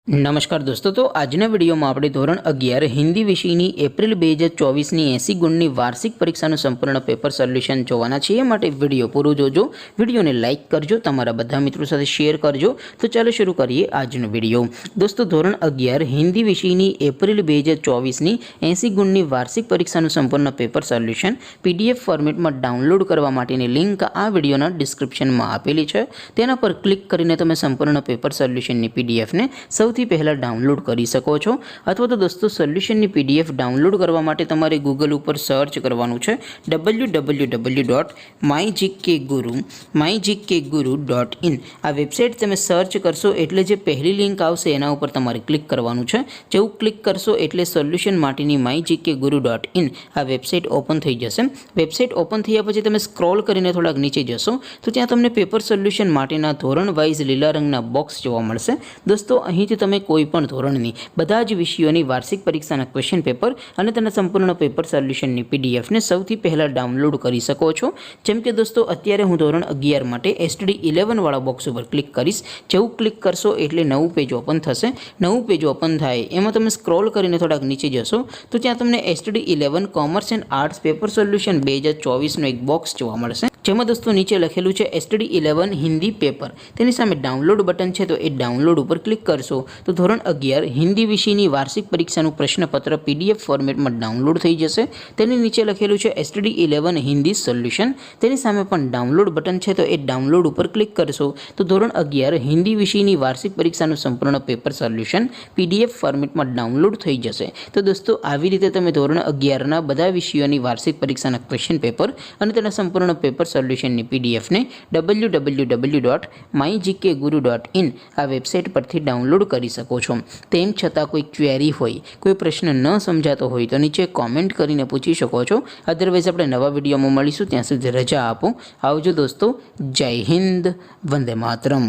नमस्कार दोस्तों, तो આજના વિડીયોમાં આપણે ધોરણ 11 હિન્દી વિષયની એપ્રિલ 2024ની 80 ગુણની વાર્ષિક પરીક્ષાનું સંપૂર્ણ પેપર સોલ્યુશન જોવાના છીએ। માટે વિડીયો પૂરો જોજો, વિડીયોને લાઇક કરજો, તમારા બધા મિત્રો સાથે શેર કરજો। તો ચાલો શરૂ કરીએ આજનો વિડીયો। દોસ્તો, ધોરણ 11 હિન્દી વિષયની એપ્રિલ 2024ની 80 ગુણની વાર્ષિક પરીક્ષાનું સંપૂર્ણ પેપર સોલ્યુશન PDF ફોર્મેટમાં ડાઉનલોડ કરવા માટેની લિંક આ વિડીયોના ડિસ્ક્રિપ્શનમાં આપેલી છે। તેના પર ક્લિક કરીને તમે સંપૂર્ણ પેપર સોલ્યુશનની PDF ને સૌથી पहला डाउनलॉड कर सको छो। अथवा तो दोस्तों सोल्यूशन की PDF डाउनलॉड करवा माटे तमारे गूगल पर सर्च करवानुं छे www.mygkguru.in। आ वेबसाइट तमे सर्च करशो एटले जे पहली लिंक आवशे एना उपर तमारे क्लिक करवानुं छे। जेवुं क्लिक करशो एटले सोल्यूशन माटेनी mygkguru.in आ वेबसाइट ओपन थई जशे। वेबसाइट ओपन थया पछी तमे स्क्रॉल करीने थोड़ा नीचे जशो तो त्यां तमने पेपर सोल्यूशन माटेना धोरण वाइज लीला रंगना बॉक्स जोवा मळशे। दोस्तों, અહીંથી તમે કોઈપણ ધોરણની બધા જ વિષયોની વાર્ષિક પરીક્ષાના ક્વેશ્ચન પેપર અને તેના સંપૂર્ણ પેપર સોલ્યુશનની PDF ને સૌથી પહેલાં ડાઉનલોડ કરી શકો છો। જેમ કે દોસ્તો, અત્યારે હું ધોરણ 11 માટે STD 11 વાળા બોક્સ ઉપર ક્લિક કરીશ। જેવું ક્લિક કરશો એટલે નવું પેજ ઓપન થશે। નવું પેજ ઓપન થાય એમાં તમે સ્ક્રોલ કરીને થોડાક નીચે જશો તો ત્યાં તમને STD 11 commerce and arts paper solution 2024નો એક બોક્સ જોવા મળશે। જેમાં દોસ્તો નીચે લખેલું છે STD 11 હિન્દી પેપર, તેની સામે ડાઉનલોડ બટન છે, તો એ ડાઉનલોડ ઉપર ક્લિક કરશો तो ધોરણ 11 हिंदी विषयની वार्षिक परीक्षाનું प्रश्नपत्र PDF ફોર્મેટમાં ડાઉનલોડ થઈ જશે। તેની નીચે લખેલું છે STD 11 હિન્દી સોલ્યુશન, તેની સામે પણ ડાઉનલોડ બટન છે, તો એ ડાઉનલોડ ઉપર ક્લિક કરશો તો ધોરણ 11 હિન્દી વિષયની વાર્ષિક પરીક્ષાનું સંપૂર્ણ પેપર સોલ્યુશન PDF ફોર્મેટમાં ડાઉનલોડ થઈ જશે। તો દોસ્તો, આવી રીતે તમે ધોરણ 11ના બધા વિષયોની વાર્ષિક પરીક્ષાના ક્વેશ્ચન પેપર અને તેના સંપૂર્ણ પેપર સોલ્યુશનની PDF ને www.mygkguru.in આ વેબસાઇટ પરથી ડાઉનલોડ કરી શકો છો। તેમ છતાં કોઈ ક્વેરી હોય, કોઈ પ્રશ્ન ન સમજાતો હોય તો નીચે કોમેન્ટ કરીને પૂછી શકો છો। અધરવાઇઝ આપણે નવા વિડીયોમાં મળીશું, ત્યાં સુધી રજા આપો। આવજો દોસ્તો, જય હિન્દ, વંદે માતરમ।